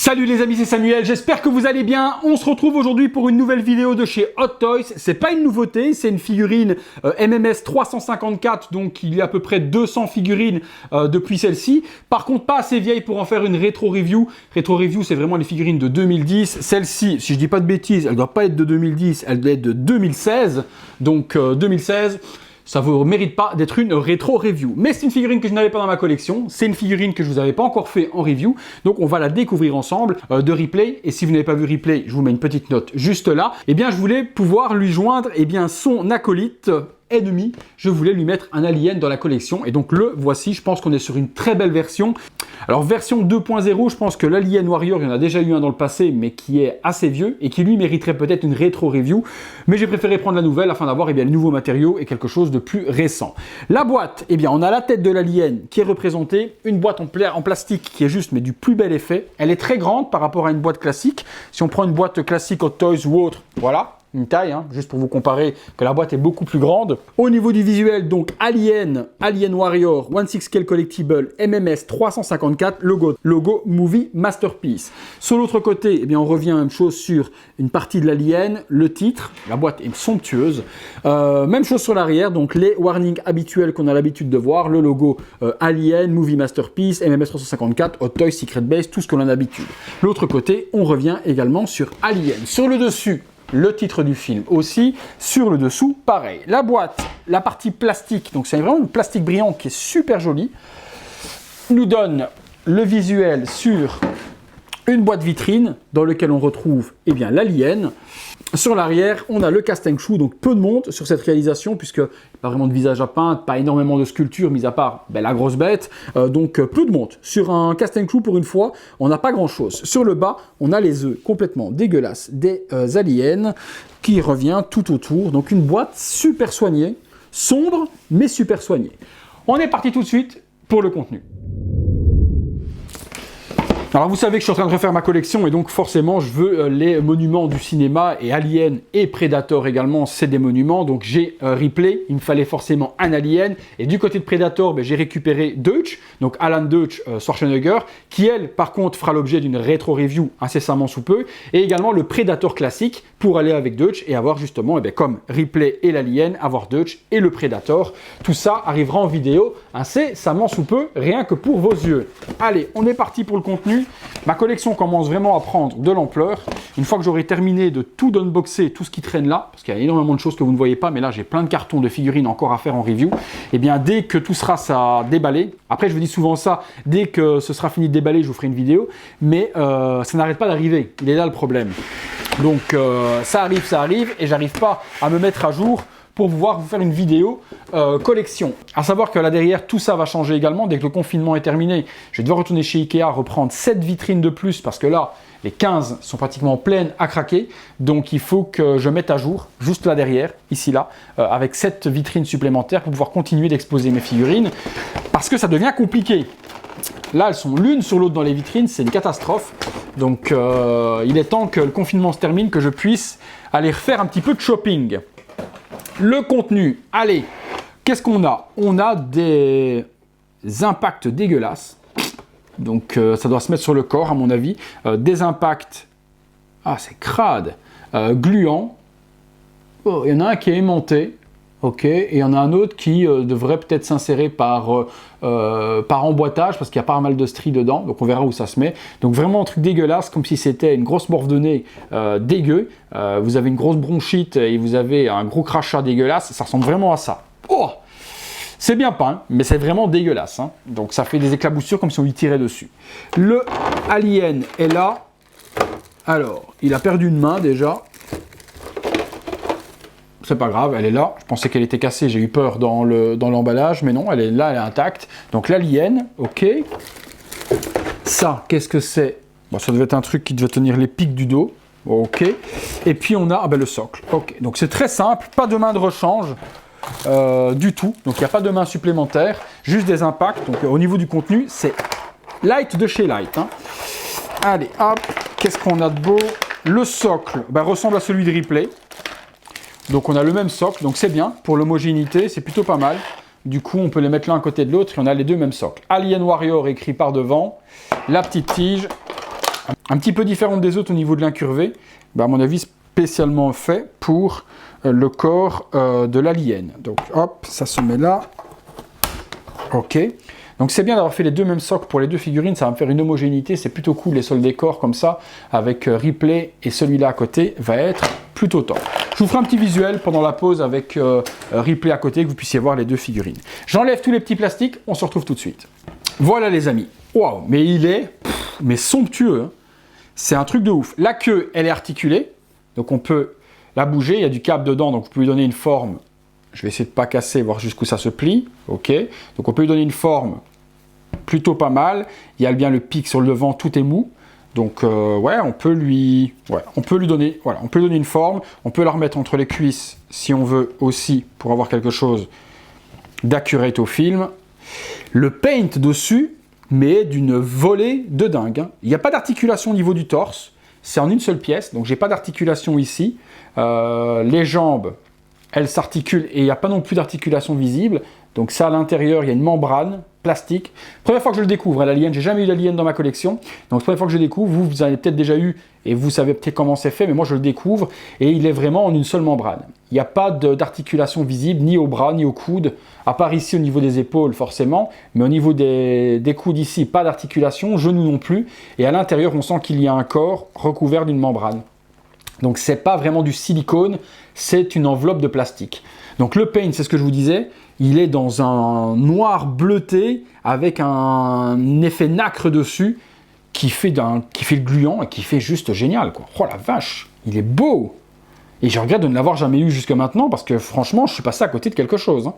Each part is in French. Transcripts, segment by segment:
Salut les amis, c'est Samuel, j'espère que vous allez bien. On se retrouve aujourd'hui pour une nouvelle vidéo de chez Hot Toys. C'est pas une nouveauté, c'est une figurine MMS 354, donc il y a à peu près 200 figurines depuis celle-ci. Par contre, pas assez vieille pour en faire une rétro review. Rétro review, c'est vraiment les figurines de 2010. Celle-ci, si je dis pas de bêtises, elle doit pas être de 2010, elle doit être de 2016. Donc 2016... ça ne mérite pas d'être une rétro review. Mais c'est une figurine que je n'avais pas dans ma collection. C'est une figurine que je vous avais pas encore fait en review. Donc on va la découvrir ensemble de Ripley. Et si vous n'avez pas vu Ripley, je vous mets une petite note juste là. Eh bien, je voulais pouvoir lui joindre son acolyte ennemi. Je voulais lui mettre un alien dans la collection. Et donc le voici. Je pense qu'on est sur une très belle version. Alors version 2.0, je pense que l'Alien Warrior, il y en a déjà eu un dans le passé, mais qui est assez vieux et qui lui mériterait peut-être une rétro review. Mais j'ai préféré prendre la nouvelle afin d'avoir les nouveaux matériaux et quelque chose de plus récent. La boîte, on a la tête de l'alien qui est représentée, une boîte en plastique qui est juste mais du plus bel effet. Elle est très grande par rapport à une boîte classique. Si on prend une boîte classique Hot Toys ou autre, voilà. Une taille, juste pour vous comparer que la boîte est beaucoup plus grande. Au niveau du visuel, donc Alien Warrior 16 Scale Collectible MMS 354, logo Movie Masterpiece. Sur l'autre côté, on revient à la même chose sur une partie de l'Alien, le titre, la boîte est somptueuse. Même chose sur l'arrière, donc les warnings habituels qu'on a l'habitude de voir, le logo Alien, Movie Masterpiece, MMS 354, Hot Toys, Secret Base, tout ce qu'on a l'habitude. L'autre côté, on revient également sur Alien. Sur le dessus, le titre du film aussi, sur le dessous, pareil. La boîte, la partie plastique, donc c'est vraiment une plastique brillant qui est super jolie, nous donne le visuel sur une boîte vitrine dans laquelle on retrouve l'alien. Sur l'arrière, on a le casting shoe, donc peu de monde sur cette réalisation, puisque pas vraiment de visage à peindre, pas énormément de sculptures, mis à part la grosse bête, donc peu de monde. Sur un casting shoe, pour une fois, on n'a pas grand-chose. Sur le bas, on a les œufs complètement dégueulasses des aliens, qui revient tout autour, donc une boîte super soignée, sombre, mais super soignée. On est parti tout de suite pour le contenu. Alors vous savez que je suis en train de refaire ma collection et donc forcément je veux les monuments du cinéma et Alien et Predator également, c'est des monuments. Donc j'ai Ripley, il me fallait forcément un Alien et du côté de Predator, j'ai récupéré Deutsch, donc Alan Deutsch Schwarzenegger, qui elle par contre fera l'objet d'une rétro review incessamment sous peu, et également le Predator classique pour aller avec Deutsch et avoir justement comme Ripley et l'Alien, avoir Deutsch et le Predator. Tout ça arrivera en vidéo incessamment sous peu, rien que pour vos yeux. Allez, on est parti pour le contenu. Ma collection commence vraiment à prendre de l'ampleur. Une fois que j'aurai terminé de tout unboxer, tout ce qui traîne là, parce qu'il y a énormément de choses que vous ne voyez pas, mais là j'ai plein de cartons de figurines encore à faire en review, dès que tout sera ça déballer, après je vous dis souvent ça, dès que ce sera fini de déballer, je vous ferai une vidéo, mais ça n'arrête pas d'arriver, il est là le problème. Donc ça arrive, et j'arrive pas à me mettre à jour pour pouvoir vous faire une vidéo collection. À savoir que là derrière, tout ça va changer également. Dès que le confinement est terminé, je vais devoir retourner chez Ikea, reprendre 7 vitrines de plus, parce que là, les 15 sont pratiquement pleines à craquer. Donc il faut que je mette à jour, juste là derrière, ici là, avec 7 vitrines supplémentaires pour pouvoir continuer d'exposer mes figurines, parce que ça devient compliqué. Là, elles sont l'une sur l'autre dans les vitrines, c'est une catastrophe. Donc il est temps que le confinement se termine, que je puisse aller refaire un petit peu de shopping. Le contenu, allez, qu'est-ce qu'on a? On a des impacts dégueulasses, donc ça doit se mettre sur le corps à mon avis, des impacts, c'est crade, gluants, il y en a un qui est aimanté, ok, et il y en a un autre qui devrait peut-être s'insérer par emboîtage, parce qu'il y a pas mal de stries dedans, donc on verra où ça se met. Donc vraiment un truc dégueulasse, comme si c'était une grosse morve de nez dégueu. Vous avez une grosse bronchite et vous avez un gros crachat dégueulasse, ça ressemble vraiment à ça. Oh, c'est bien peint, mais c'est vraiment dégueulasse. Donc ça fait des éclaboussures comme si on lui tirait dessus. Le alien est là. Alors, il a perdu une main déjà. C'est pas grave, elle est là. Je pensais qu'elle était cassée, j'ai eu peur dans l'emballage, mais non, elle est là, elle est intacte. Donc l'alien, ok. Ça, qu'est-ce que c'est? Ça devait être un truc qui devait tenir les pics du dos. Ok. Et puis on a le socle. Ok. Donc c'est très simple, pas de main de rechange du tout. Donc il n'y a pas de main supplémentaire, juste des impacts. Donc au niveau du contenu, c'est Light de chez Light. Allez, hop, qu'est-ce qu'on a de beau? Le socle ressemble à celui de Ripley. Donc on a le même socle, donc c'est bien. Pour l'homogénéité, c'est plutôt pas mal. Du coup, on peut les mettre l'un à côté de l'autre et on a les deux mêmes socles. Alien Warrior écrit par devant. La petite tige. Un petit peu différente des autres au niveau de l'incurvé, bah, à mon avis spécialement fait pour le corps de l'alien. Donc hop, ça se met là. Ok. Donc c'est bien d'avoir fait les deux mêmes socles pour les deux figurines, ça va me faire une homogénéité, c'est plutôt cool les sols décors comme ça, avec Ripley et celui-là à côté, va être plutôt top. Je vous ferai un petit visuel pendant la pause avec Ripley à côté, que vous puissiez voir les deux figurines. J'enlève tous les petits plastiques, on se retrouve tout de suite. Voilà les amis. Waouh, mais il est mais somptueux, hein. C'est un truc de ouf. La queue, elle est articulée, donc on peut la bouger, il y a du câble dedans, donc vous pouvez lui donner une forme. Je vais essayer de ne pas casser, voir jusqu'où ça se plie. Ok. Donc on peut lui donner une forme plutôt pas mal. Il y a bien le pic sur le devant, tout est mou. Donc ouais, on peut lui donner, voilà, on peut lui donner une forme. On peut la remettre entre les cuisses si on veut aussi pour avoir quelque chose d'accurate au film. Le paint dessus, mais d'une volée de dingue, hein. Il n'y a pas d'articulation au niveau du torse. C'est en une seule pièce, donc j'ai pas d'articulation ici. Les jambes, elles s'articulent et il n'y a pas non plus d'articulation visible. Donc ça, à l'intérieur, il y a une membrane plastique. Première fois que je le découvre, l'alien, j'ai jamais eu d'alien dans ma collection. Donc première fois que je le découvre, vous en avez peut-être déjà eu et vous savez peut-être comment c'est fait, mais moi je le découvre et il est vraiment en une seule membrane. Il n'y a pas d'articulation visible, ni au bras, ni au coude, à part ici au niveau des épaules forcément, mais au niveau des coudes ici, pas d'articulation, genoux non plus. Et à l'intérieur, on sent qu'il y a un corps recouvert d'une membrane. Donc c'est pas vraiment du silicone, c'est une enveloppe de plastique. Donc le paint, c'est ce que je vous disais, il est dans un noir bleuté avec un effet nacre dessus qui fait le gluant et qui fait juste génial, quoi. Oh la vache, il est beau. Et je regrette de ne l'avoir jamais eu jusque maintenant parce que franchement, je suis passé à côté de quelque chose, hein.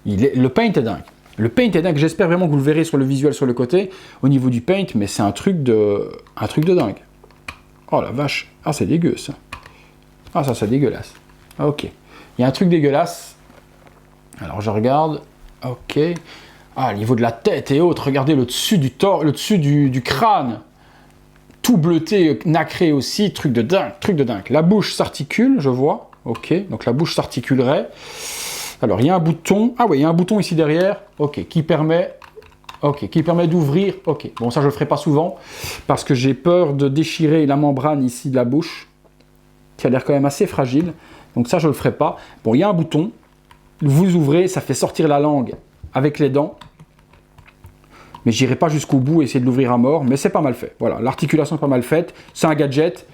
Le paint est dingue. Le paint est dingue, j'espère vraiment que vous le verrez sur le visuel sur le côté au niveau du paint, mais c'est un truc de dingue. Oh la vache, ah c'est dégueu ça. Ah ça c'est dégueulasse. Ok, il y a un truc dégueulasse. Alors je regarde, ok. Ah, au niveau de la tête et autres, regardez le dessus du crâne. Tout bleuté, nacré aussi, truc de dingue, truc de dingue. La bouche s'articule, je vois, ok, donc la bouche s'articulerait. Alors il y a un bouton, ah oui, il y a un bouton ici derrière, ok, qui permet d'ouvrir, ok. Bon, ça je le ferai pas souvent, parce que j'ai peur de déchirer la membrane ici de la bouche, qui a l'air quand même assez fragile, donc ça je le ferai pas. Bon, il y a un bouton, vous ouvrez, ça fait sortir la langue avec les dents, mais j'irai pas jusqu'au bout essayer de l'ouvrir à mort, mais c'est pas mal fait. Voilà, l'articulation est pas mal faite, c'est un gadget,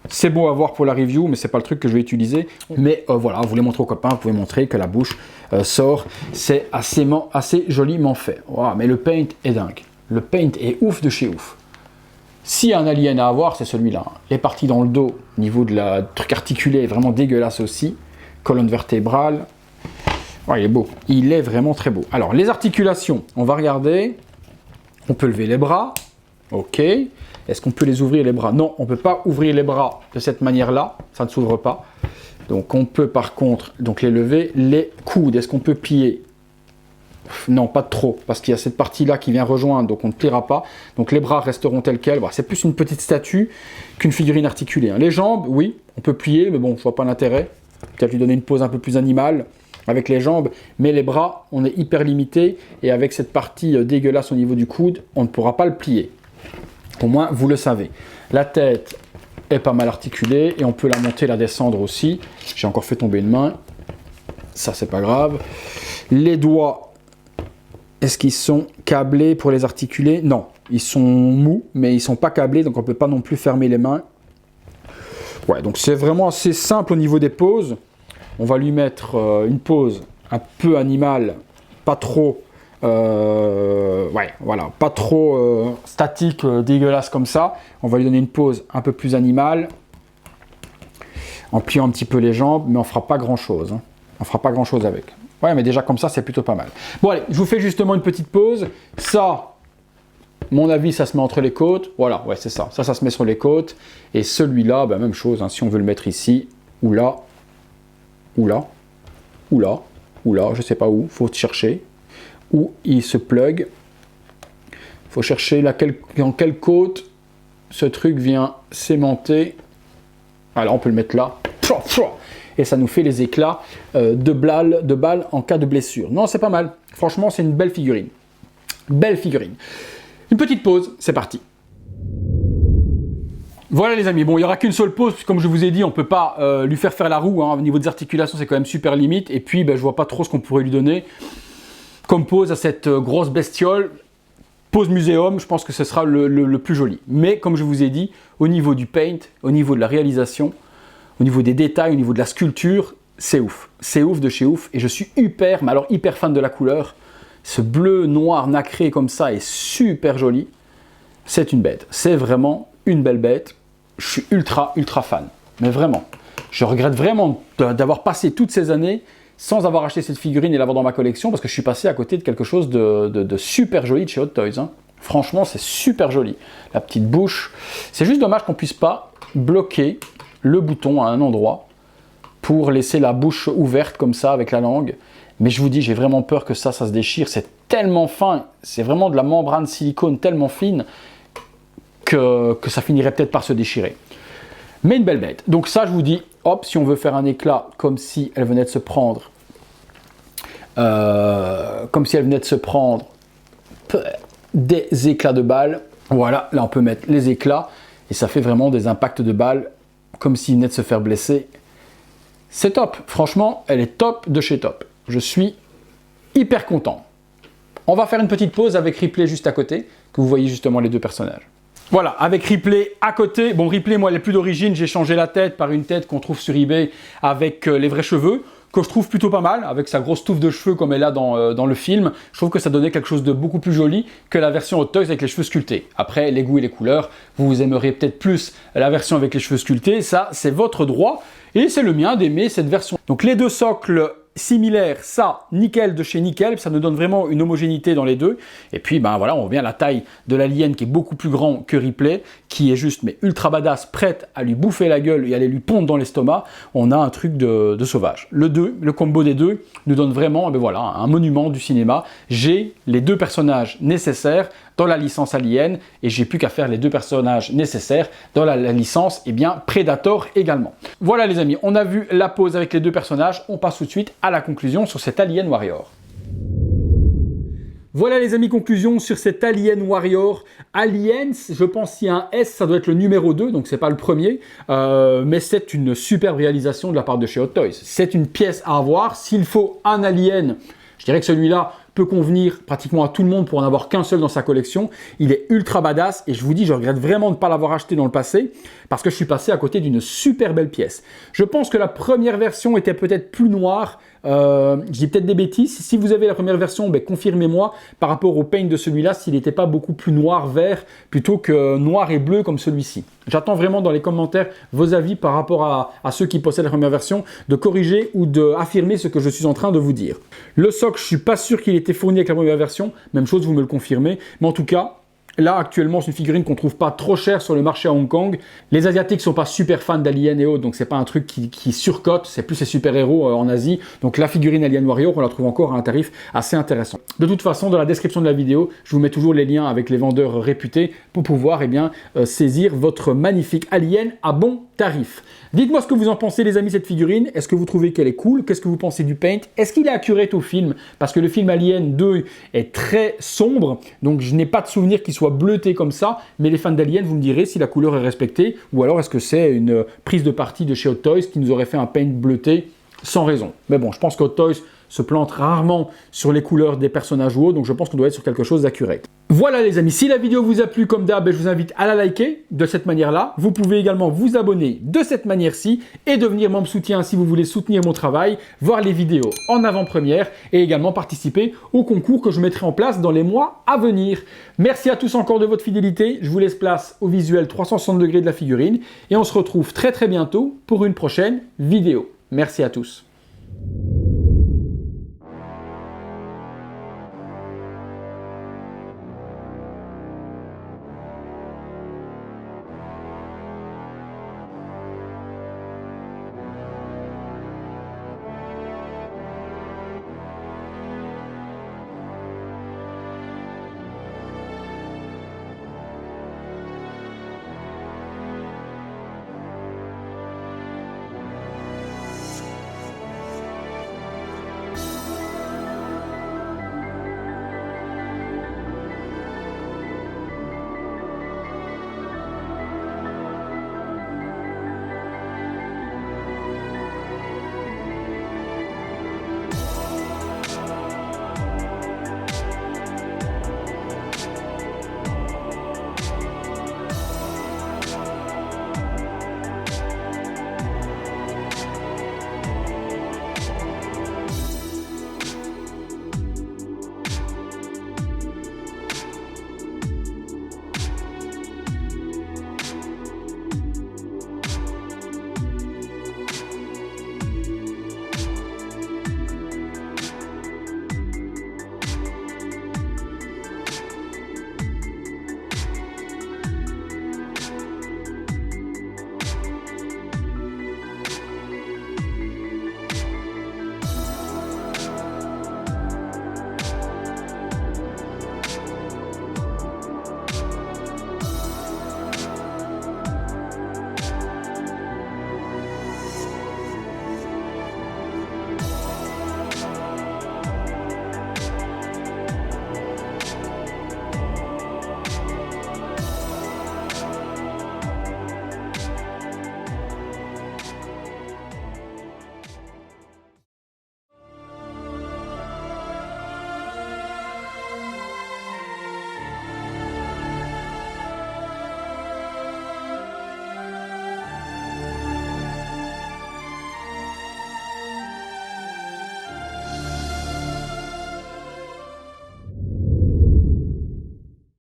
c'est beau à voir pour la review, mais c'est pas le truc que je vais utiliser. Mais voilà, vous voulez montrer aux copains, vous pouvez montrer que la bouche sort, c'est assez joliment fait. Wow, mais le paint est dingue, le paint est ouf de chez ouf. S'il y a un alien à avoir, c'est celui-là. Les parties dans le dos, au niveau de la truc articulé, est vraiment dégueulasse aussi. Colonne vertébrale. Oh, il est beau. Il est vraiment très beau. Alors, les articulations, on va regarder. On peut lever les bras. Ok. Est-ce qu'on peut les ouvrir les bras? Non, on ne peut pas ouvrir les bras de cette manière-là. Ça ne s'ouvre pas. Donc, on peut par contre donc les lever. Les coudes, est-ce qu'on peut plier? Non, pas trop, parce qu'il y a cette partie-là qui vient rejoindre, donc on ne pliera pas. Donc les bras resteront tels quels. Bon, c'est plus une petite statue qu'une figurine articulée, hein. Les jambes, oui, on peut plier, mais bon, je vois pas l'intérêt. Peut-être lui donner une pose un peu plus animale avec les jambes, mais les bras, on est hyper limité, et avec cette partie dégueulasse au niveau du coude, on ne pourra pas le plier. Au moins, vous le savez. La tête est pas mal articulée, et on peut la monter, la descendre aussi. J'ai encore fait tomber une main. Ça, c'est pas grave. Les doigts, est-ce qu'ils sont câblés pour les articuler? Non, ils sont mous, mais ils ne sont pas câblés, donc on ne peut pas non plus fermer les mains. Ouais, donc c'est vraiment assez simple au niveau des poses. On va lui mettre une pose un peu animale, pas trop, pas trop statique, dégueulasse comme ça. On va lui donner une pose un peu plus animale, en pliant un petit peu les jambes, mais on ne fera pas grand-chose, hein. On ne fera pas grand-chose avec. Ouais, mais déjà comme ça, c'est plutôt pas mal. Bon, allez, je vous fais justement une petite pause. Ça, mon avis, ça se met entre les côtes. Voilà, ouais, c'est ça. Ça se met sur les côtes. Et celui-là, bah, même chose, hein, si on veut le mettre ici, ou là, ou là, ou là, ou là, je sais pas où, faut chercher. Où il se plug. Faut chercher dans quelle côte ce truc vient s'aimanter. Alors, on peut le mettre là. Et ça nous fait les éclats de balles en cas de blessure. Non, c'est pas mal. Franchement, c'est une belle figurine. Belle figurine. Une petite pause, c'est parti. Voilà les amis, bon il n'y aura qu'une seule pause, comme je vous ai dit, on ne peut pas lui faire la roue, hein. Au niveau des articulations c'est quand même super limite, et puis ben, je vois pas trop ce qu'on pourrait lui donner comme pose à cette grosse bestiole. Pose muséum, je pense que ce sera le plus joli. Mais comme je vous ai dit, au niveau du paint, au niveau de la réalisation, au niveau des détails, au niveau de la sculpture, c'est ouf. C'est ouf de chez ouf, et je suis hyper fan de la couleur. Ce bleu noir nacré comme ça est super joli. C'est une bête, c'est vraiment une belle bête. Je suis ultra fan, mais vraiment. Je regrette vraiment d'avoir passé toutes ces années sans avoir acheté cette figurine et l'avoir dans ma collection, parce que je suis passé à côté de quelque chose de super joli de chez Hot Toys. Hein. Franchement, c'est super joli. La petite bouche. C'est juste dommage qu'on ne puisse pas bloquer le bouton à un endroit pour laisser la bouche ouverte comme ça avec la langue. Mais je vous dis, j'ai vraiment peur que ça se déchire. C'est tellement fin, c'est vraiment de la membrane silicone tellement fine que ça finirait peut-être par se déchirer. Mais une belle bête. Donc ça, je vous dis, hop, si on veut faire un éclat comme si elle venait de se prendre, des éclats de balles. Voilà, là on peut mettre les éclats et ça fait vraiment des impacts de balles comme s'il venait de se faire blesser. C'est top, franchement, elle est top de chez top. Je suis hyper content. On va faire une petite pause avec Ripley juste à côté, que vous voyez justement les deux personnages. Voilà, avec Ripley à côté. Bon, Ripley, moi, elle est plus d'origine. J'ai changé la tête par une tête qu'on trouve sur eBay avec les vrais cheveux, que je trouve plutôt pas mal, avec sa grosse touffe de cheveux comme elle a dans le film. Je trouve que ça donnait quelque chose de beaucoup plus joli que la version Hot Toys avec les cheveux sculptés. Après, les goûts et les couleurs, vous aimerez peut-être plus la version avec les cheveux sculptés. Ça, c'est votre droit. Et c'est le mien d'aimer cette version. Donc, les deux socles similaire, ça, nickel de chez nickel, ça nous donne vraiment une homogénéité dans les deux. Et puis, ben voilà, on revient à la taille de l'alien qui est beaucoup plus grand que Ripley, qui est juste, mais ultra badass, prête à lui bouffer la gueule et à aller lui pondre dans l'estomac. On a un truc de sauvage. Le combo des deux nous donne vraiment, ben voilà, un monument du cinéma. J'ai les deux personnages nécessaires dans la licence Alien, et j'ai plus qu'à faire les deux personnages nécessaires dans la licence Predator également. Voilà les amis, on a vu la pause avec les deux personnages, on passe tout de suite à la conclusion sur cet Alien Warrior. Voilà les amis, conclusion sur cet Alien Warrior. Aliens, je pense s'il y a un S, ça doit être le numéro 2, donc c'est pas le premier, mais c'est une superbe réalisation de la part de chez Hot Toys. C'est une pièce à avoir. S'il faut un Alien, je dirais que celui-là peut convenir pratiquement à tout le monde pour en avoir qu'un seul dans sa collection. Il est ultra badass et je vous dis, je regrette vraiment de ne pas l'avoir acheté dans le passé parce que je suis passé à côté d'une super belle pièce. Je pense que la première version était peut-être plus noire. Je dis peut-être des bêtises. Si vous avez la première version, ben, confirmez-moi par rapport au paint de celui-là s'il n'était pas beaucoup plus noir-vert plutôt que noir et bleu comme celui-ci. J'attends vraiment dans les commentaires vos avis par rapport à ceux qui possèdent la première version, de corriger ou d'affirmer ce que je suis en train de vous dire. Le socle, je suis pas sûr qu'il était fourni avec la première version. Même chose, vous me le confirmez. Mais en tout cas, là, actuellement, c'est une figurine qu'on trouve pas trop chère sur le marché à Hong Kong. Les Asiatiques sont pas super fans d'Alien et autres, donc c'est pas un truc qui surcote, c'est plus les super-héros en Asie. Donc la figurine Alien Warrior, on la trouve encore à un tarif assez intéressant. De toute façon, dans la description de la vidéo, je vous mets toujours les liens avec les vendeurs réputés pour pouvoir saisir votre magnifique Alien à bon tarif. Dites-moi ce que vous en pensez les amis, cette figurine. Est-ce que vous trouvez qu'elle est cool? Qu'est-ce que vous pensez du paint? Est-ce qu'il est accurate au film? Parce que le film Alien 2 est très sombre, donc je n'ai pas de souvenir qu'il soit bleuté comme ça, mais les fans d'Alien, vous me direz si la couleur est respectée, ou alors est-ce que c'est une prise de parti de chez Hot Toys qui nous aurait fait un paint bleuté sans raison. Mais bon, je pense que Hot Toys se plante rarement sur les couleurs des personnages ou autres, donc je pense qu'on doit être sur quelque chose d'accurate. Voilà les amis, si la vidéo vous a plu comme d'hab, je vous invite à la liker de cette manière-là. Vous pouvez également vous abonner de cette manière-ci et devenir membre soutien si vous voulez soutenir mon travail, voir les vidéos en avant-première et également participer au concours que je mettrai en place dans les mois à venir. Merci à tous encore de votre fidélité, je vous laisse place au visuel 360 degrés de la figurine et on se retrouve très bientôt pour une prochaine vidéo. Merci à tous.